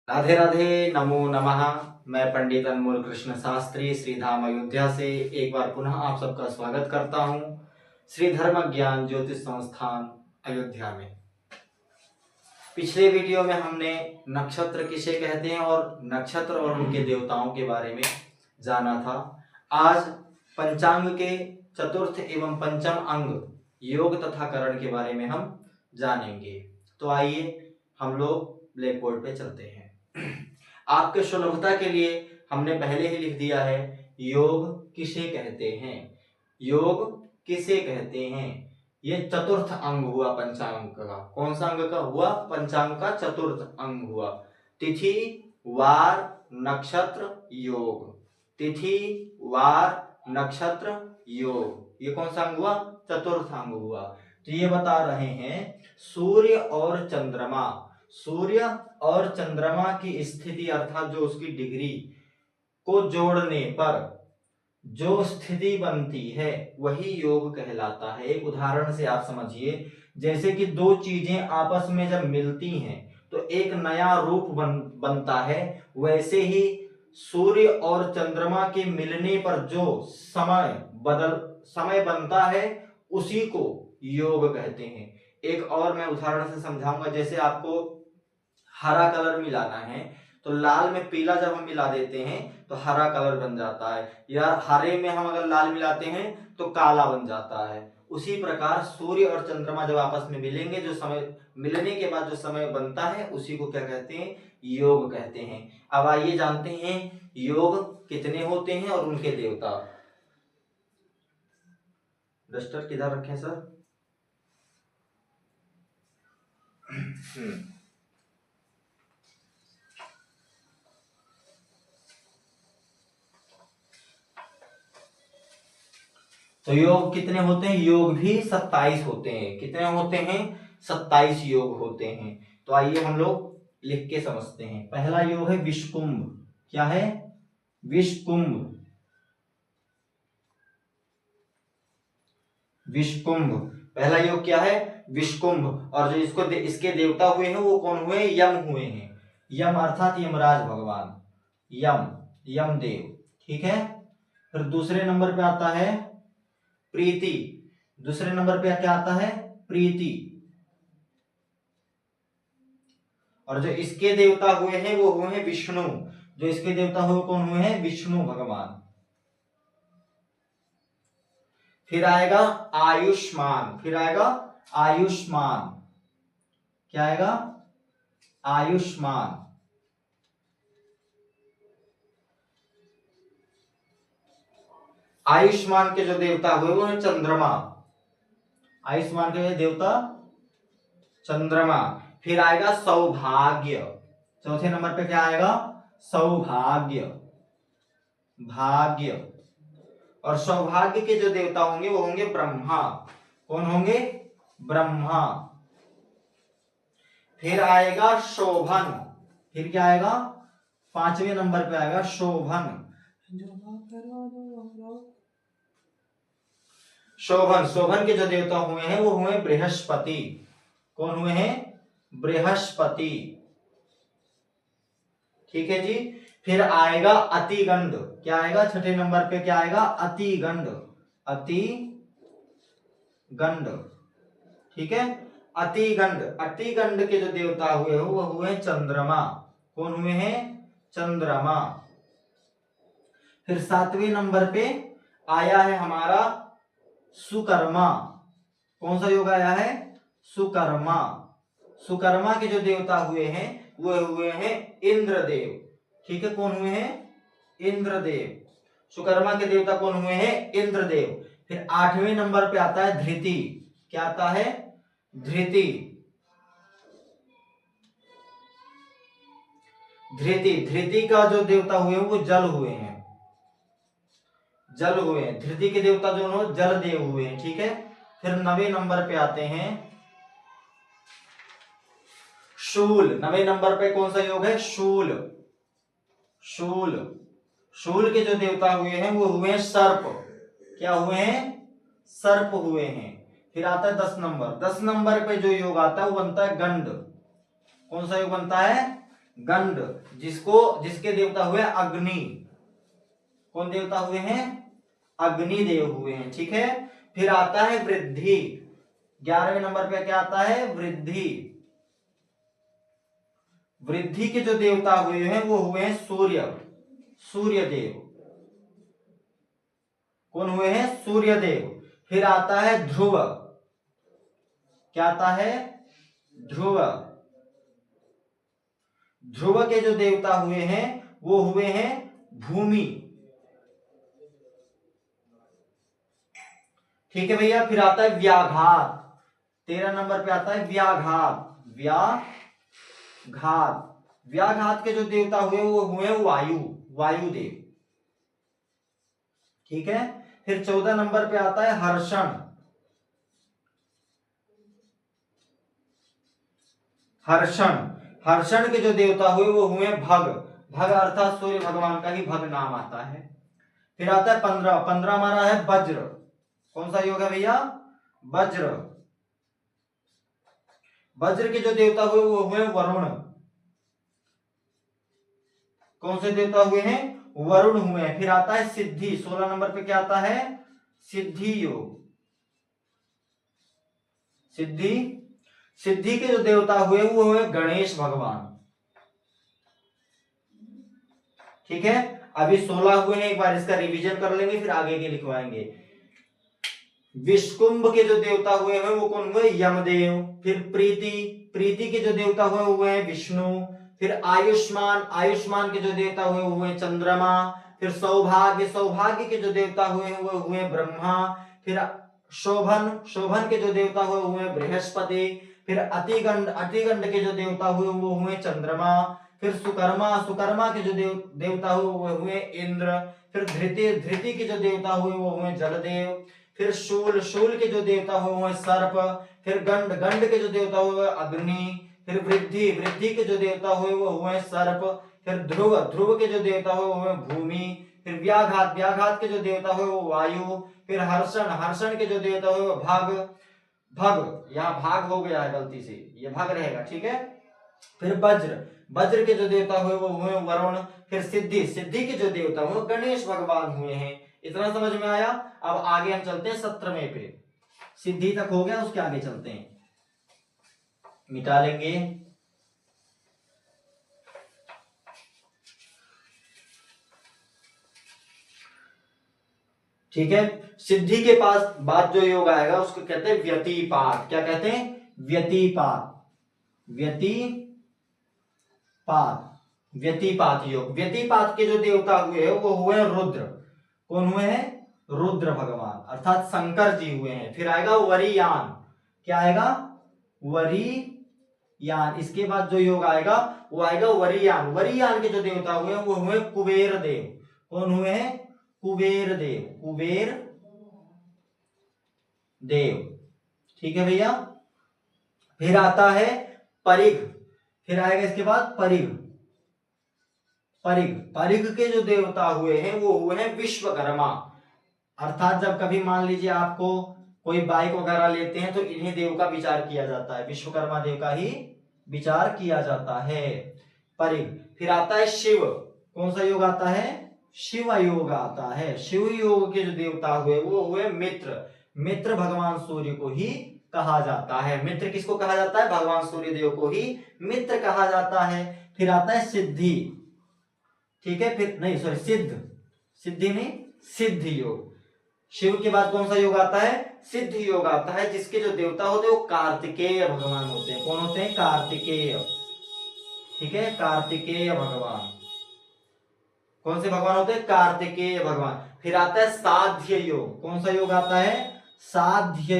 राधे राधे, नमो नमः। मैं पंडित अनमोल कृष्ण शास्त्री श्रीधाम अयोध्या से एक बार पुनः आप सबका स्वागत करता हूं श्री धर्म ज्ञान ज्योतिष संस्थान अयोध्या में। पिछले वीडियो में हमने नक्षत्र किसे कहते हैं और नक्षत्र और उनके देवताओं के बारे में जाना था। आज पंचांग के चतुर्थ एवं पंचम अंग योग तथा करण के बारे में हम जानेंगे। तो आइए हम लोग ब्लैक बोर्ड पे चलते हैं। आपके सुलभता के लिए हमने पहले ही लिख दिया है योग किसे कहते हैं। योग किसे कहते हैं, ये चतुर्थ अंग हुआ पंचांग का। कौन सा अंग का हुआ? पंचांग का चतुर्थ अंग हुआ। तिथि वार नक्षत्र योग, तिथि वार नक्षत्र योग, ये कौन सा अंग हुआ? चतुर्थ अंग हुआ। तो ये बता रहे हैं सूर्य और चंद्रमा, सूर्य और चंद्रमा की स्थिति अर्थात जो उसकी डिग्री को जोड़ने पर जो स्थिति बनती है वही योग कहलाता है। एक उदाहरण से आप समझिए, जैसे कि दो चीजें आपस में जब मिलती हैं तो एक नया रूप बनता है, वैसे ही सूर्य और चंद्रमा के मिलने पर जो समय बनता है उसी को योग कहते हैं। एक और मैं उदाहरण से समझाऊंगा। जैसे आपको हरा कलर मिलाना है तो लाल में पीला जब हम मिला देते हैं तो हरा कलर बन जाता है, या हरे में हम अगर लाल मिलाते हैं तो काला बन जाता है। उसी प्रकार सूर्य और चंद्रमा जब आपस में मिलेंगे, जो समय मिलने के बाद जो समय बनता है उसी को क्या कहते हैं? योग कहते हैं। अब आइए जानते हैं योग कितने होते हैं और उनके देवता। डस्टर किधर रखें सर? तो योग कितने होते हैं? योग भी 27 होते हैं। कितने होते हैं? 27 योग होते हैं। तो आइए हम लोग लिख के समझते हैं। पहला योग है विषकुंभ। क्या है? विषकुंभ। विषकुंभ पहला योग क्या है? विषकुंभ। और जो इसके देवता हुए हैं वो कौन हुए? यम हुए हैं। यम अर्थात यमराज भगवान, यम, यमदेव। ठीक है। फिर दूसरे नंबर पे आता है प्रीति। दूसरे नंबर पे क्या आता है? प्रीति। और जो इसके देवता हुए हैं वो हुए हैं विष्णु। जो इसके देवता हुए कौन हुए हैं? विष्णु भगवान। फिर आएगा आयुष्मान। फिर आएगा आयुष्मान। क्या आएगा? आयुष्मान। आयुष्मान के जो देवता हुए वो है चंद्रमा। आयुष्मान के देवता चंद्रमा। फिर आएगा सौभाग्य। चौथे नंबर पे क्या आएगा? सौभाग्य, भाग्य। और सौभाग्य के जो देवता होंगे वो होंगे ब्रह्मा। कौन होंगे? ब्रह्मा। फिर आएगा शोभन। फिर क्या आएगा? पांचवें नंबर पे आएगा शोभन। शोभन, शोभन के जो देवता हुए हैं वो हुए बृहस्पति। कौन हुए हैं? बृहस्पति। ठीक है जी। फिर आएगा अतिगंड। क्या आएगा? छठे नंबर पे क्या आएगा? अतिगंड, अतिगंड। ठीक है। अतिगंड, अतिगंड के जो देवता हुए वो हुए चंद्रमा। कौन हुए हैं? चंद्रमा। फिर सातवें नंबर पे आया है हमारा सुकर्मा। कौन सा योग आया है? सुकर्मा। सुकर्मा के जो देवता हुए हैं वो हुए हैं इंद्रदेव। ठीक है। कौन हुए हैं? इंद्रदेव। सुकर्मा के देवता कौन हुए हैं? इंद्रदेव। फिर आठवें नंबर पे आता है धृति। क्या आता है? धृति। धृति, धृति का जो देवता हुए वो जल हुए हैं, जल हुए हैं। धृति के देवता जो हो जल देव हुए हैं। ठीक है। फिर 9वें नंबर पे आते हैं शूल। 9वें नंबर पे कौन सा योग है? शूल। शूल, शूल के जो देवता हुए हैं वो हुए हैं सर्प। क्या हुए हैं? सर्प हुए हैं। फिर आता है 10 नंबर। 10 नंबर पे जो योग आता है वो बनता है गंड। कौन सा योग बनता है? गंड, जिसके देवता हुए अग्नि। कौन देवता हुए हैं? अग्नि देव हुए हैं। ठीक है, फिर आता है वृद्धि। 11वें नंबर पे क्या आता है? वृद्धि। वृद्धि के जो देवता हुए हैं वो हुए हैं सूर्य देव। कौन हुए हैं? सूर्य देव। फिर आता है ध्रुव। क्या आता है? ध्रुव। ध्रुव के जो देवता हुए हैं वो हुए हैं भूमि। ठीक है भैया, फिर आता है व्याघात। 13 नंबर पे आता है व्याघात। व्याघात के जो देवता हुए वो हुए वायु देव। ठीक है, फिर 14 नंबर पे आता है हर्षण। हर्षण के जो देवता हुए वो हुए भग अर्थात सूर्य भगवान का ही भग नाम आता है। फिर आता है 15 हमारा है वज्र। कौन सा योग है भैया? वज्र के जो देवता हुए वो हुए वरुण। कौन से देवता हुए हैं? वरुण हुए हैं। फिर आता है सिद्धि। 16 नंबर पे क्या आता है? सिद्धि योग। सिद्धि के जो देवता हुए वो हुए गणेश भगवान। ठीक है, अभी 16 हुए हैं, एक बार इसका रिवीजन कर लेंगे फिर आगे के लिखवाएंगे। विष्कुंभ के जो देवता हुए हैं वो कौन हुए? यमदेव। फिर प्रीति के जो देवता हुए वो हुए विष्णु। फिर आयुष्मान के जो देवता हुए वो हुए चंद्रमा। फिर सौभाग्य के जो देवता हुए हैं वो हुए ब्रह्मा। फिर शोभन के जो देवता हुए वो हुए बृहस्पति। फिर अतिगंड के जो देवता हुए वो हुए चंद्रमा। फिर सुकर्मा के जो देवता हुए वो हुए इंद्र। फिर धृति के जो देवता हुए वो हुए जलदेव। फिर शूल के जो देवता हुए सर्प। फिर गंड के जो देवता हुए अग्नि। फिर वृद्धि के जो देवता हुए वो हुए सर्प। फिर ध्रुव के जो देवता हुए भूमि। फिर व्याघात के जो देवता हुए वो वायु। फिर हर्षण के जो देवता हुए वो भग, यहाँ भाग हो गया है गलती से, ये भग रहेगा। ठीक है, फिर वज्र के जो देवता हुए वो हुए वरुण। फिर सिद्धि के जो देवता हुए गणेश भगवान हुए हैं। इतना समझ में आया? अब आगे हम चलते हैं 17वें पे। सिद्धि तक हो गया, उसके आगे चलते हैं, मिटा लेंगे। ठीक है, सिद्धि के पास बाद जो योग आएगा उसको कहते हैं व्यतिपात। क्या कहते हैं? व्यतिपात योग। व्यतिपात के जो देवता हुए वो हुए रुद्र। कौन हुए हैं? रुद्र भगवान अर्थात शंकर जी हुए हैं। फिर आएगा वरियान। क्या आएगा? वरियान। इसके बाद जो योग आएगा वो आएगा वरियान के जो देवता हुए वो हुए कुबेर देव। कौन हुए हैं? कुबेर देव। ठीक है भैया, फिर आता है परिघ। फिर आएगा इसके बाद परिघ के जो देवता हुए हैं वो हुए हैं विश्वकर्मा। अर्थात जब कभी मान लीजिए आपको कोई बाइक वगैरह लेते हैं तो इन्हीं देव का विचार किया जाता है, विश्वकर्मा देव का ही विचार किया जाता है। परिघ। फिर आता है शिव। कौन सा योग आता है? शिव योग आता है। शिव योग के जो देवता हुए वो हुए मित्र भगवान सूर्य को ही कहा जाता है। मित्र किसको कहा जाता है? भगवान सूर्य देव को ही मित्र कहा जाता है। फिर आता है सिद्धि। ठीक है, फिर नहीं सॉरी सिद्धि नहीं, सिद्ध योग। शिव के बाद कौन सा योग आता है? सिद्ध योग आता है, जिसके जो देवता होते हैं वो कार्तिकेय भगवान होते हैं। कौन होते हैं? कार्तिकेय। ठीक है, कार्तिकेय भगवान। कौन से भगवान होते हैं? कार्तिकेय भगवान। फिर आता है साध्य योग। कौन सा योग आता है? साध्य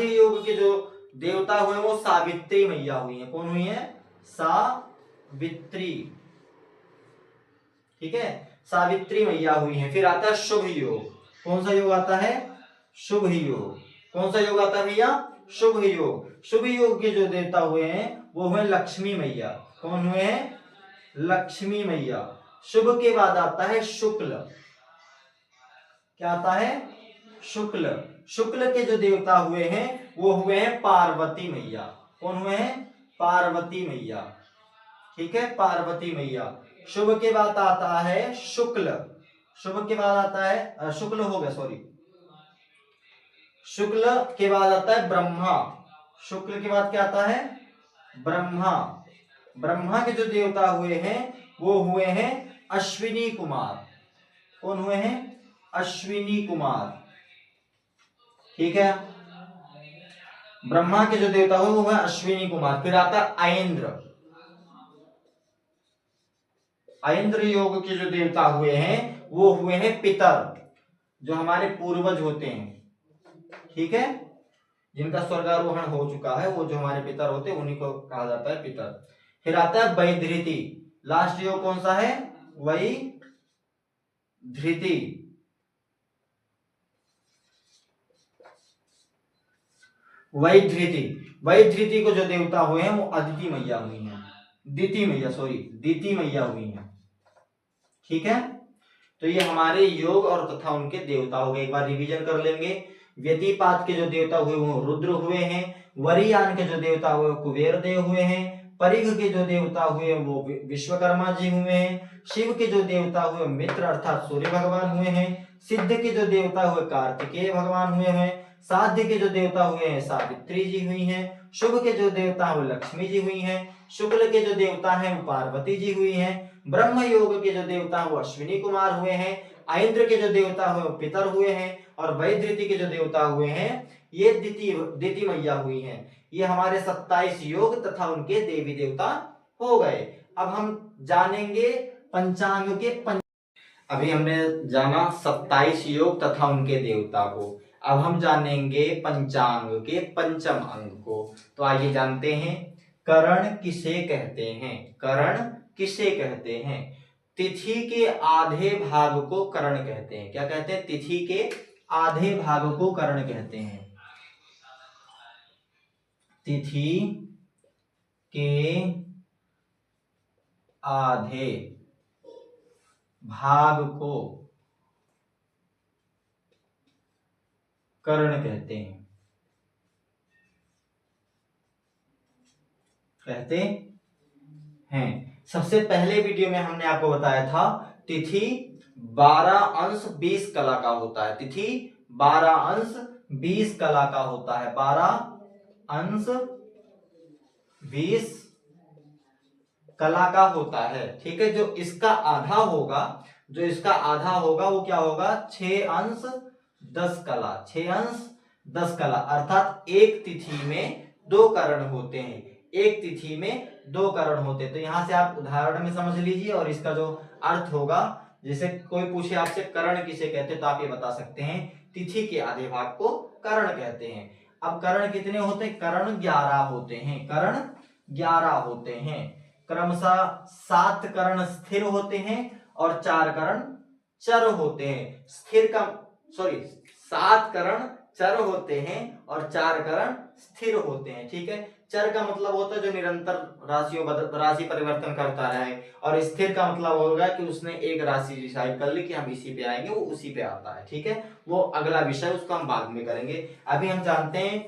योग के जो देवता हुए वो सावित्री मैया हुई है। कौन हुई है? सावित्री। ठीक है, सावित्री मैया हुई है। फिर आता है शुभ योग। कौन सा योग आता है? शुभ योग। कौन सा योग आता है भैया? शुभ योग के जो देवता हुए हैं वो हुए लक्ष्मी मैया। कौन हुए हैं? लक्ष्मी मैया। शुभ के बाद आता है शुक्ल। क्या आता है? शुक्ल के जो देवता हुए हैं वो हुए हैं पार्वती मैया। कौन हुए हैं? पार्वती मैया, ठीक है, पार्वती मैया। शुभ के बाद आता है शुक्ल, शुभ के बाद आता है शुक्ल हो गया, सॉरी, शुक्ल के बाद आता है ब्रह्मा, शुक्ल के बाद क्या आता है, ब्रह्मा। ब्रह्मा के जो देवता हुए हैं वो हुए हैं अश्विनी कुमार। कौन हुए हैं, अश्विनी कुमार, ठीक है। ब्रह्मा के जो देवता हुए वो हुए अश्विनी कुमार। फिर आता है ऐन्द्र, ऐन्द्र योग के जो देवता हुए हैं वो हुए हैं पितर, जो हमारे पूर्वज होते हैं, ठीक है, जिनका स्वर्गारोहण हो चुका है, वो जो हमारे पितर होते हैं उन्हीं को कहा जाता है पितर। फिर आता है वैधृति, लास्ट योग कौन सा है, वैधृति। वैधृति, वैधृति को जो देवता हुए हैं वो अदिति मैया हुई हैं, दिति मैया, सॉरी, दिति मैया हुई हैं, ठीक है। तो ये हमारे योग और तथा उनके देवता हो गए। एक बार रिवीजन कर लेंगे। व्यतिपात के जो देवता हुए वो रुद्र हुए हैं, वरियान के जो देवता हुए वो कुबेर देव हुए हैं, परिघ के जो देवता हुए वो विश्वकर्मा जी हुए हैं, शिव के जो देवता हुए मित्र अर्थात सूर्य भगवान हुए हैं, सिद्ध के जो देवता हुए कार्तिकेय भगवान हुए हैं, साध्य के जो देवता हुए हैं सावित्री जी हुई हैं, शुभ के जो देवता है वो लक्ष्मी जी हुई हैं, शुक्ल के जो देवता हैं वो पार्वती जी हुई हैं, ब्रह्म योग के जो देवता हैं वो अश्विनी कुमार हुए हैं, ऐन्द्र के जो देवता हुए वो पितर हुए हैं, और वैधृति के जो देवता हुए हैं ये दिति मैया हुई हैं। ये हमारे 27 योग तथा उनके देवी देवता हो गए। अब हम जानेंगे पंचांग के अभी हमने जाना 27 योग तथा उनके देवता को, अब हम जानेंगे पंचांग के पंचम अंग को। तो आइए जानते हैं, करण किसे कहते हैं, करण किसे कहते हैं। तिथि के आधे भाग को करण कहते हैं। क्या कहते हैं, तिथि के आधे भाग को करण कहते हैं। तिथि के आधे भाग को करण कहते हैं, कहते हैं। सबसे पहले वीडियो में हमने आपको बताया था तिथि 12 अंश 20 कला का होता है, तिथि 12 अंश 20 कला का होता है, 12 अंश 20 कला का होता है, ठीक है। जो इसका आधा होगा, जो इसका आधा होगा वो क्या होगा, 6 अंश 10 कला, 6 अंश 10 कला, अर्थात एक तिथि में 2 करण होते हैं, एक तिथि में 2 करण होते हैं। तो यहां से आप उदाहरण में समझ लीजिए, और इसका जो अर्थ होगा, जैसे कोई पूछे आपसे करण किसे कहते हैं तो आप ये बता सकते हैं तिथि के आधे भाग को करण कहते हैं। अब करण कितने होते हैं, करण 11 होते हैं, करण 11 होते हैं। क्रमशः 7 करण स्थिर होते हैं और 4 करण चर होते हैं। स्थिर का सॉरी 7 करण चर होते हैं और 4 करण स्थिर होते हैं, ठीक है। चर का मतलब होता है जो निरंतर राशि परिवर्तन करता है, और स्थिर का मतलब होगा कि उसने एक राशि डिसाइड कर ली कि हम इसी पे आएंगे, वो उसी पे आता है, ठीक है। वो अगला विषय, उसको हम बाद में करेंगे। अभी हम जानते हैं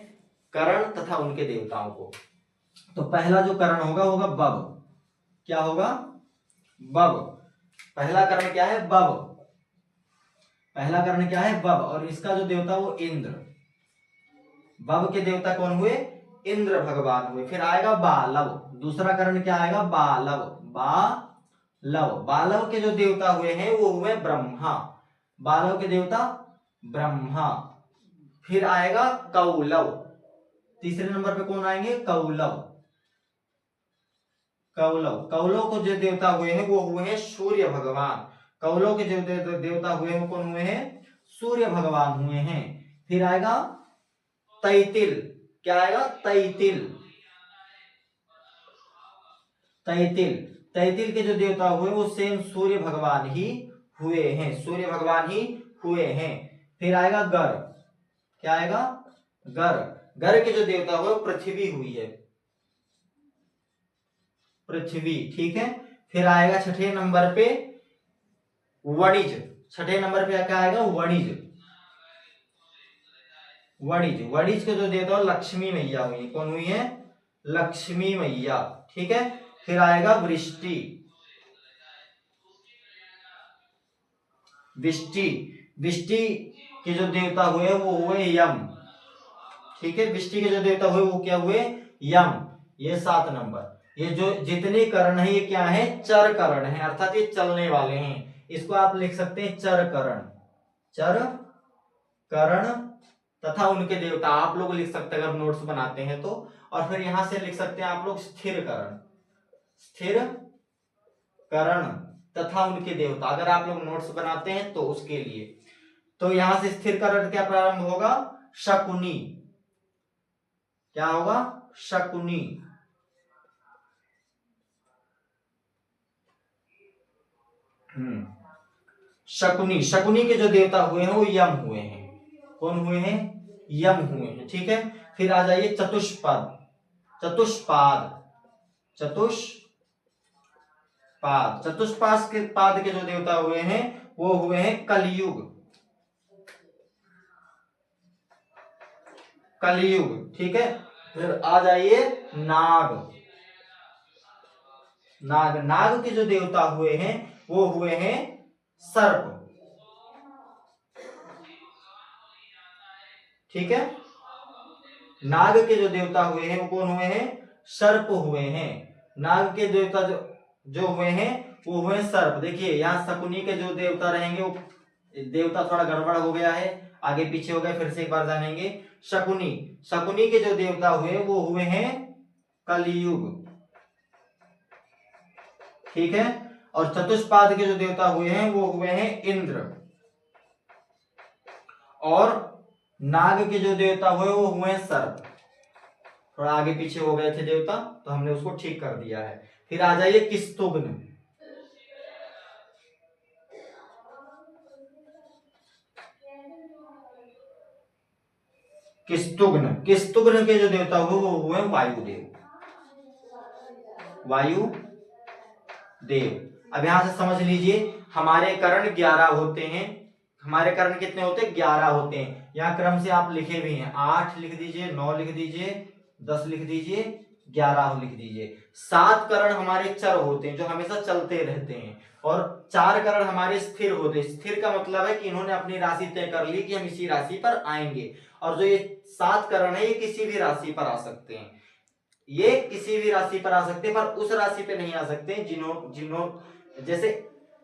करण तथा उनके देवताओं को। तो पहला जो करण होगा बब। क्या होगा, बब। पहला करण क्या है, बब। पहला करण क्या है, बब, और इसका जो देवता वो इंद्र। बब के देवता कौन हुए, इंद्र भगवान हुए। फिर आएगा बालव, दूसरा करण क्या आएगा, बालव। बालव, बालव के जो देवता हुए हैं वो हुए ब्रह्मा, बालव के देवता ब्रह्मा। फिर आएगा कौलव, तीसरे नंबर पे कौन आएंगे, कौलव। कौलव, कौलव को जो देवता हुए हैं वो हुए हैं सूर्य भगवान। कौलव के जो देवता हुए हैं वो कौन हुए हैं, सूर्य भगवान हुए हैं। फिर आएगा तैतिल, क्या आएगा, तैतिल। तैतिल, तैतिल के जो देवता हुए वो सेम सूर्य भगवान ही हुए हैं, सूर्य भगवान ही हुए हैं। फिर आएगा गर, क्या आएगा, गर। गर के जो देवता हुए पृथ्वी हुई है, पृथ्वी, ठीक है। फिर आएगा छठे नंबर पे वणिज, छठे नंबर पे क्या आएगा, वणिज। वणिज, वणिज के जो देवता लक्ष्मी मैया हुई, कौन हुई है, लक्ष्मी मैया, ठीक है। फिर आएगा वृष्टि, वृष्टि, वृष्टि के जो देवता हुए वो हुए यम, ठीक है। वृष्टि के जो देवता हुए वो क्या हुए, यम। ये 7 नंबर। ये जो जितने करण है ये क्या है, चर करण है, अर्थात ये चलने वाले हैं। इसको आप लिख सकते हैं चर करण, चर करण तथा उनके देवता, आप लोग लिख सकते हैं अगर नोट्स बनाते हैं तो। और फिर यहां से लिख सकते हैं आप लोग स्थिर करण, स्थिर करण तथा उनके देवता, अगर आप लोग नोट्स बनाते हैं तो उसके लिए। तो यहां से स्थिर करण क्या प्रारंभ होगा, शकुनी, क्या होगा, शकुनी। शकुनी, शकुनी के जो देवता हुए हैं वो यम हुए हैं। कौन हुए हैं, यम हुए हैं, ठीक है। फिर आ जाइए चतुष्पद, चतुष्पाद, चतुष्पाद, चतुष्पाद के पाद के जो देवता हुए हैं वो हुए हैं कलयुग, कलयुग, ठीक है। फिर आ जाइए नाग, नाग, नाग के जो देवता हुए हैं वो हुए हैं सर्प, ठीक है। नाग के जो देवता हुए हैं वो कौन हुए हैं, सर्प हुए हैं। नाग के देवता जो जो हुए हैं वो हुए सर्प। देखिए यहाँ शकुनी के जो देवता रहेंगे वो देवता थोड़ा गड़बड़ हो गया है, आगे पीछे हो गया, फिर से एक बार जानेंगे। शकुनी, शकुनी के जो देवता हुए वो हुए हैं कलयुग, ठीक है। और चतुष्पाद के जो देवता हुए हैं वो हुए हैं इंद्र। और नाग के जो देवता हुए वो हुए हैं सर्प। थोड़ा आगे पीछे हो गए थे देवता तो हमने उसको ठीक कर दिया है। फिर आ जाइए किस्तुग्न, किस्तुग्न, किस्तुग्न के जो देवता हुए वो हुए वायुदेव, वायु देव। अब यहां से समझ लीजिए हमारे करण 11 होते हैं। हमारे करण कितने होते हैं, 11 होते हैं। यहाँ क्रम से आप लिखे भी हैं, 8 लिख दीजिए, 9 लिख दीजिए, 10 लिख दीजिए, 11 लिख दीजिए। 7 करण हमारे चर होते हैं जो हमेशा चलते रहते हैं, और 4 करण हमारे स्थिर होते हैं। स्थिर का मतलब है कि इन्होंने अपनी राशि तय कर ली कि हम इसी राशि पर आएंगे। और जो ये 7 करण है ये किसी भी राशि पर आ सकते हैं, ये किसी भी राशि पर आ सकते हैं, पर उस राशि पे नहीं आ सकते जिन्हों जिन्हों जैसे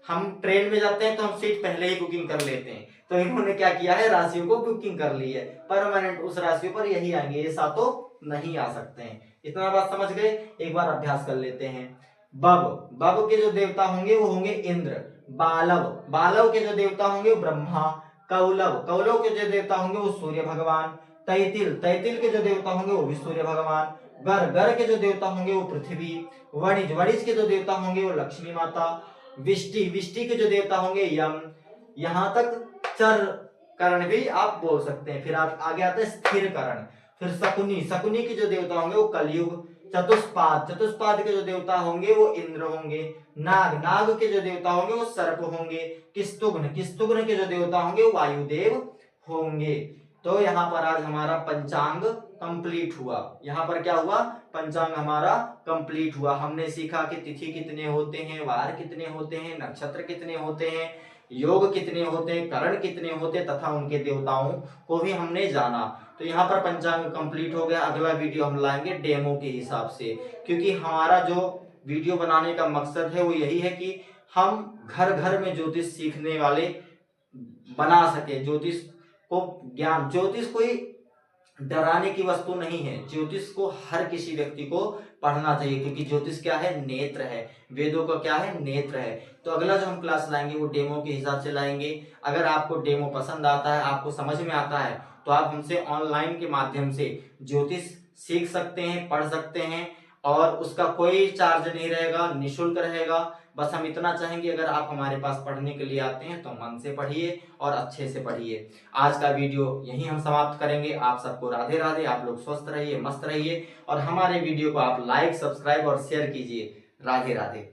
हम ट्रेन में जाते हैं तो हम सीट पहले ही बुकिंग कर लेते हैं, तो इन्होंने क्या किया है, राशियों को बुकिंग कर ली है, परमानेंट उस राशियों पर यही आएंगे, ये सातों नहीं आ सकते हैं। इतना बात समझ गए। एक बार अभ्यास कर लेते हैं। बब, बब के जो देवता होंगे वो होंगे इंद्र। बालव, बालव के जो देवता होंगे वो ब्रह्मा। कौलव, कौलव के जो देवता होंगे वो सूर्य भगवान। तैतिल, तैतिल के जो देवता होंगे वो भी सूर्य भगवान। गर, गर के जो देवता होंगे वो पृथ्वी। वणिज, वणिज के जो देवता होंगे वो लक्ष्मी माता। विष्टि, विष्टि के जो देवता होंगे यम। यहां तक चर करण भी आप बोल सकते हैं। फिर आप आगे आते हैं स्थिर करण। फिर शकुनी, शकुनी के जो देवता होंगे वो कलयुग। चतुष्पाद, चतुष्पाद के जो देवता होंगे वो इंद्र होंगे। नाग, नाग के जो देवता होंगे वो सर्प होंगे। किस्तुग्न, किस्तुग्न के जो देवता होंगे वो वायुदेव होंगे। तो यहाँ पर आज हमारा पंचांग कंप्लीट हुआ। यहाँ पर क्या हुआ, पंचांग हमारा कंप्लीट हुआ। हमने सीखा कि तिथि कितने होते हैं, वार कितने होते हैं, नक्षत्र कितने होते हैं, योग कितने होते हैं, करण कितने होते हैं, तथा उनके देवताओं को भी हमने जाना। तो यहाँ पर पंचांग कंप्लीट हो गया। अगला वीडियो हम लाएंगे डेमो के हिसाब से, क्योंकि हमारा जो वीडियो बनाने का मकसद है वो यही है कि हम घर घर में ज्योतिष सीखने वाले बना सके। ज्योतिष को ज्ञान, ज्योतिष कोई डराने की वस्तु नहीं है। ज्योतिष को हर किसी व्यक्ति को पढ़ना चाहिए, क्योंकि ज्योतिष क्या है, नेत्र है। वेदों का क्या है, नेत्र है। तो अगला जो हम क्लास लाएंगे वो डेमो के हिसाब से लाएंगे। अगर आपको डेमो पसंद आता है, आपको समझ में आता है, तो आप हमसे ऑनलाइन के माध्यम से ज्योतिष सीख सकते हैं, पढ़ सकते हैं, और उसका कोई चार्ज नहीं रहेगा, निःशुल्क रहेगा। बस हम इतना चाहेंगे, अगर आप हमारे पास पढ़ने के लिए आते हैं तो मन से पढ़िए और अच्छे से पढ़िए। आज का वीडियो यहीं हम समाप्त करेंगे। आप सबको राधे राधे। आप लोग स्वस्थ रहिए, मस्त रहिए, और हमारे वीडियो को आप लाइक, सब्सक्राइब और शेयर कीजिए। राधे राधे।